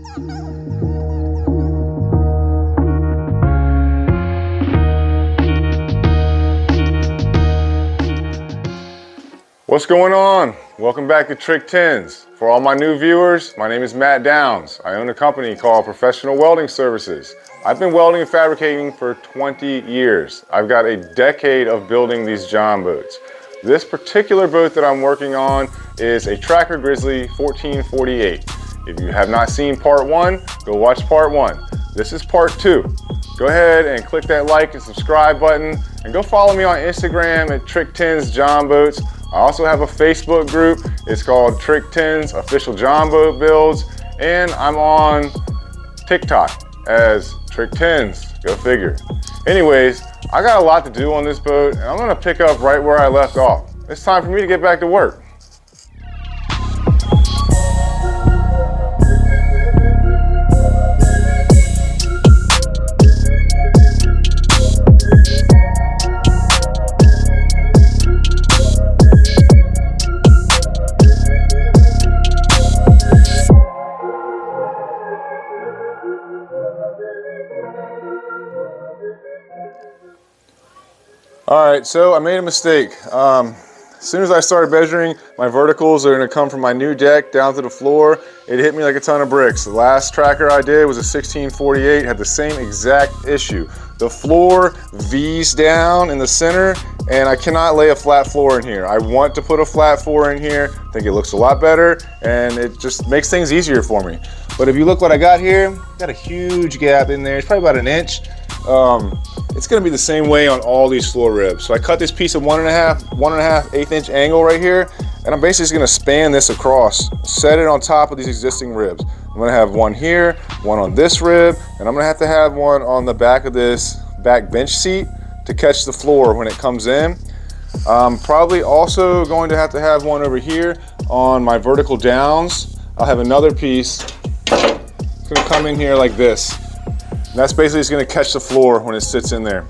What's going on? Welcome back to Trick 10s. For all my new viewers, my name is Matt Downs. I own a company called Professional Welding Services. I've been welding and fabricating for 20 years. I've got a decade of building these Jonboats. This particular boat that I'm working on is a Tracker Grizzly 1448. If you have not seen part 1, go watch part 1. This is part 2. Go ahead and click that like and subscribe button, and go follow me on Instagram at Trick 10s Jonboats. I also have a Facebook group. It's called Trick 10s Official Jonboat Builds, and I'm on TikTok as Trick 10s. Go figure. Anyways, I got a lot to do on this boat, and I'm gonna pick up right where I left off. It's time for me to get back to work. All right, so I made a mistake. As soon as I started measuring, my verticals are gonna come from my new deck down to the floor. It hit me like a ton of bricks. The last tracker I did was a 1648, had the same exact issue. The floor V's down in the center, and I cannot lay a flat floor in here. I want to put a flat floor in here. I think it looks a lot better, and it just makes things easier for me. But if you look what I got here, got a huge gap in there. It's probably about an inch. It's gonna be the same way on all these floor ribs. So I cut this piece of 1.5 1/8" angle right here, and I'm basically just gonna span this across, set it on top of these existing ribs. I'm gonna have one here, one on this rib, and I'm gonna have to have one on the back of this back bench seat to catch the floor when it comes in. I'm probably also going to have one over here on my vertical downs. I'll have another piece. It's gonna come in here like this. And that's basically just gonna catch the floor when it sits in there.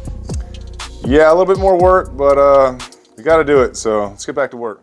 Yeah, a little bit more work, but we gotta do it, so let's get back to work.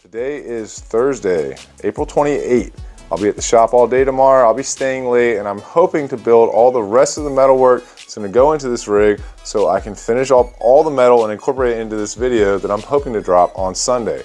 Today is Thursday, April 28th. I'll be at the shop all day tomorrow. I'll be staying late, and I'm hoping to build all the rest of the metal work that's gonna go into this rig so I can finish off all the metal and incorporate it into this video that I'm hoping to drop on Sunday.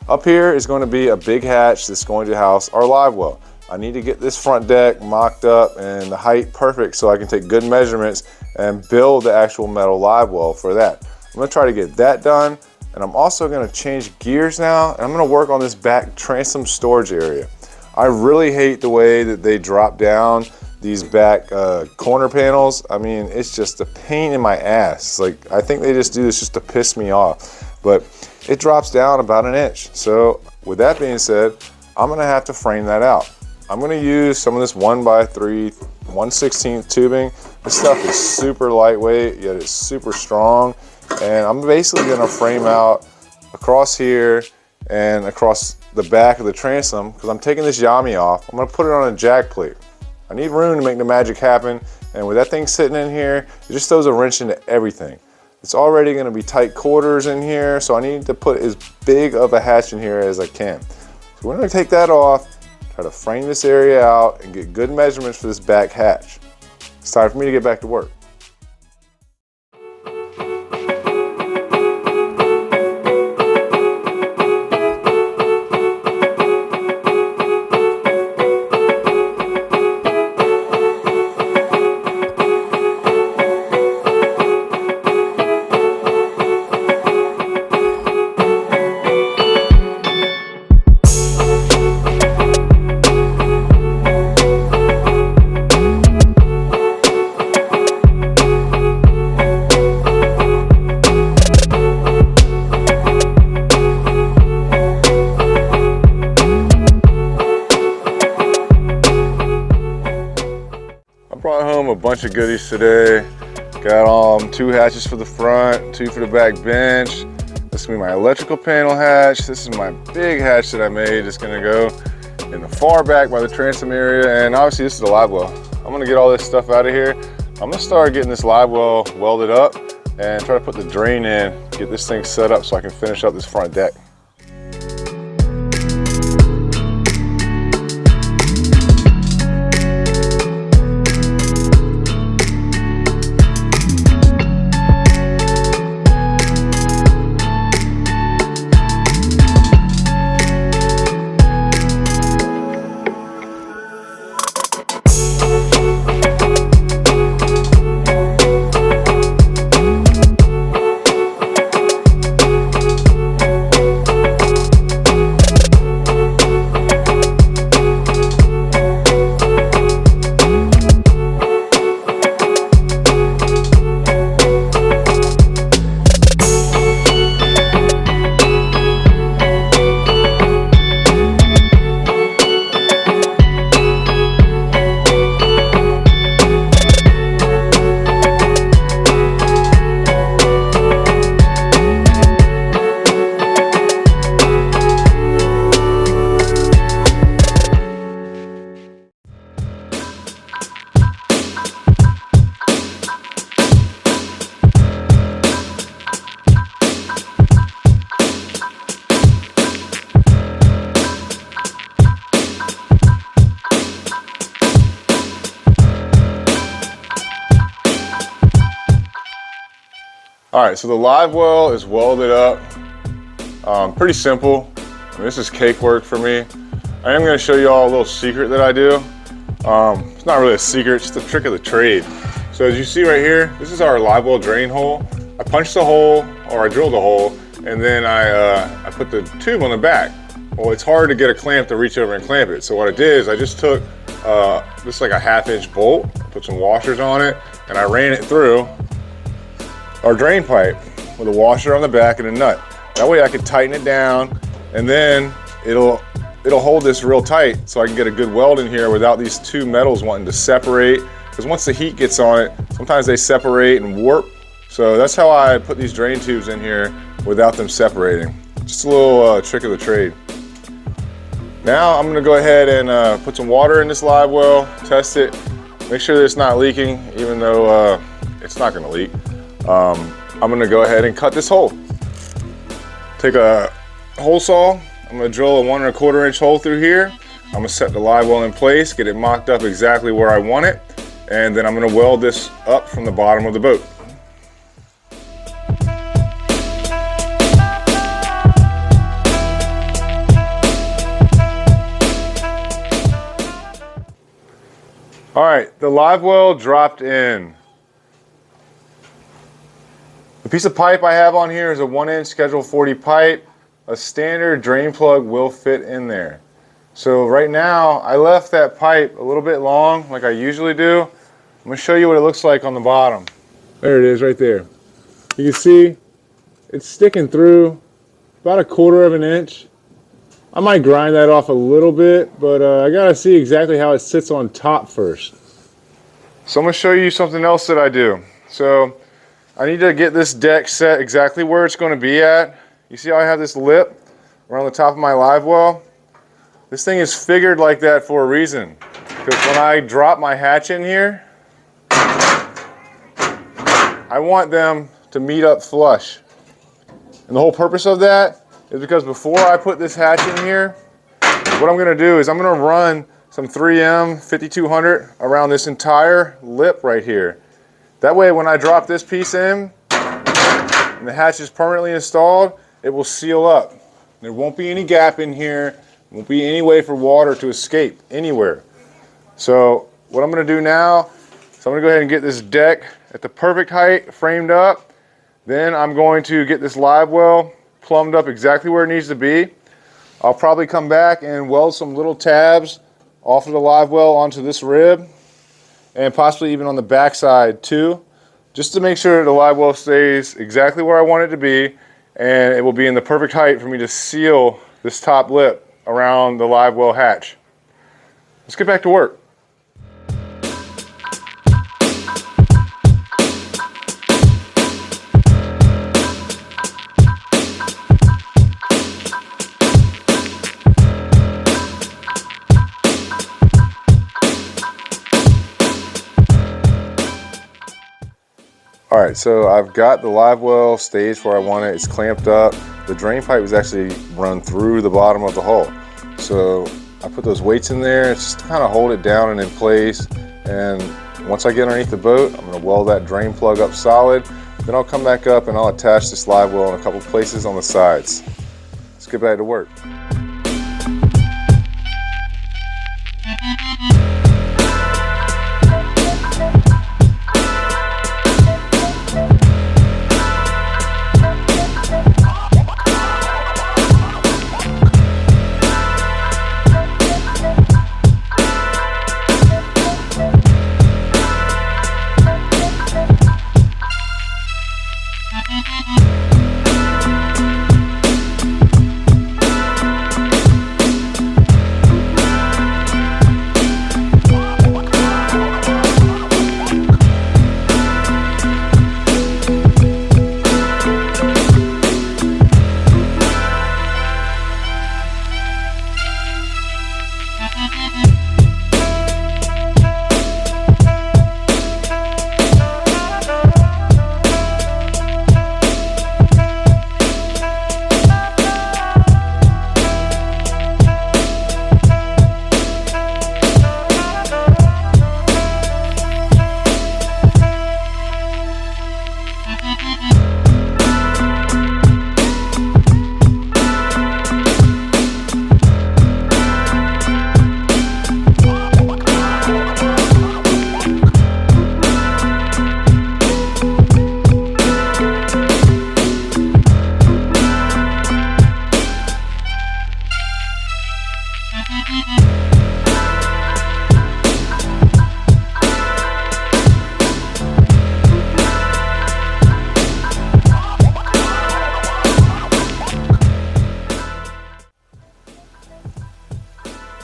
Up here is going to be a big hatch that's going to house our live well. I need to get this front deck mocked up and the height perfect so I can take good measurements and build the actual metal live well for that. I'm gonna try to get that done. And I'm also gonna change gears now, and I'm gonna work on this back transom storage area. I really hate the way that they drop down these back corner panels. I mean, it's just a pain in my ass. Like, I think they just do this just to piss me off. But it drops down about an inch. So with that being said, I'm gonna have to frame that out. I'm gonna use some of this 1x3 1/16 tubing. This stuff is super lightweight, yet it's super strong. And I'm basically gonna frame out across here and across the back of the transom, because I'm taking this yami off. I'm gonna put it on a jack plate. I need room to make the magic happen, and with that thing sitting in here, it just throws a wrench into everything. It's already gonna be tight quarters in here, so I need to put as big of a hatch in here as I can. So we're gonna take that off, try to frame this area out, and get good measurements for this back hatch. It's time for me to get back to work. Brought home a bunch of goodies today. Got 2 hatches for the front, 2 for the back bench. This is gonna be my electrical panel hatch. This is my big hatch that I made. It's gonna go in the far back by the transom area, and obviously this is the live well. I'm gonna get all this stuff out of here. I'm gonna start getting this live well welded up and try to put the drain in, get this thing set up so I can finish up this front deck. All right, so the live well is welded up. Pretty simple. I mean, this is cake work for me. I am gonna show you all a little secret that I do. It's not really a secret, it's just a trick of the trade. So as you see right here, this is our live well drain hole. I punched the hole, or I drilled a hole, and then I put the tube on the back. Well, it's hard to get a clamp to reach over and clamp it. So what I did is I just took this like a 1/2-inch bolt, put some washers on it, and I ran it through our drain pipe with a washer on the back and a nut. That way I could tighten it down, and then it'll hold this real tight so I can get a good weld in here without these 2 metals wanting to separate. Because once the heat gets on it, sometimes they separate and warp. So that's how I put these drain tubes in here without them separating. Just a little trick of the trade. Now I'm gonna go ahead and put some water in this live well, test it, make sure that it's not leaking, even though it's not gonna leak. I'm gonna go ahead and cut this hole. Take a hole saw, I'm gonna drill a 1 1/4 inch hole through here. I'm gonna set the live well in place, get it mocked up exactly where I want it, and then I'm gonna weld this up from the bottom of the boat. All right, the live well dropped in. The piece of pipe I have on here is a 1-inch Schedule 40 pipe. A standard drain plug will fit in there. So right now, I left that pipe a little bit long, like I usually do. I'm gonna show you what it looks like on the bottom. There it is right there. You can see it's sticking through about 1/4 inch. I might grind that off a little bit, but I gotta see exactly how it sits on top first. So I'm gonna show you something else that I do. So I need to get this deck set exactly where it's going to be at. You see how I have this lip around the top of my live well? This thing is figured like that for a reason. Because when I drop my hatch in here, I want them to meet up flush. And the whole purpose of that is because before I put this hatch in here, what I'm going to do is I'm going to run some 3M 5200 around this entire lip right here. That way when I drop this piece in and the hatch is permanently installed, it will seal up. There won't be any gap in here, won't be any way for water to escape anywhere. So what I'm gonna do now is I'm gonna go ahead and get this deck at the perfect height, framed up. Then I'm going to get this live well plumbed up exactly where it needs to be. I'll probably come back and weld some little tabs off of the live well onto this rib, and possibly even on the back side too, just to make sure the live well stays exactly where I want it to be, and it will be in the perfect height for me to seal this top lip around the live well hatch. Let's get back to work. All right, so I've got the live well staged where I want it. It's clamped up. The drain pipe is actually run through the bottom of the hull. So I put those weights in there just to kind of hold it down and in place. And once I get underneath the boat, I'm gonna weld that drain plug up solid. Then I'll come back up and I'll attach this live well in a couple places on the sides. Let's get back to work.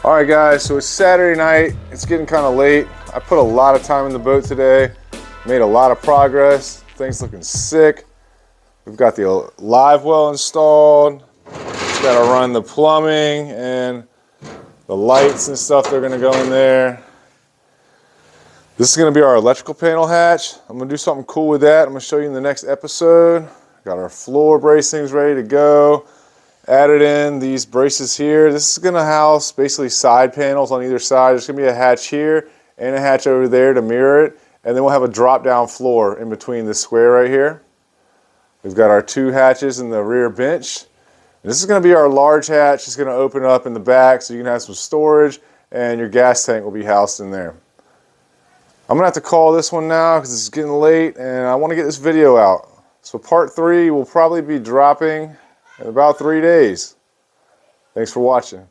All right guys, so it's Saturday night. It's getting kind of late. I put a lot of time in the boat today. Made a lot of progress. Things looking sick. We've got the live well installed. Just got to run the plumbing and the lights and stuff. They're going to go in there. This is going to be our electrical panel hatch. I'm going to do something cool with that. I'm going to show you in the next episode. Got our floor bracings ready to go. Added in these braces here. This is going to house basically side panels on either side. There's going to be a hatch here and a hatch over there to mirror it. And then we'll have a drop down floor in between this square right here. We've got our two hatches in the rear bench. And this is going to be our large hatch. It's going to open up in the back so you can have some storage and your gas tank will be housed in there. I'm going to have to call this one now because it's getting late and I want to get this video out. So part 3 will probably be dropping in about 3 days. Thanks for watching.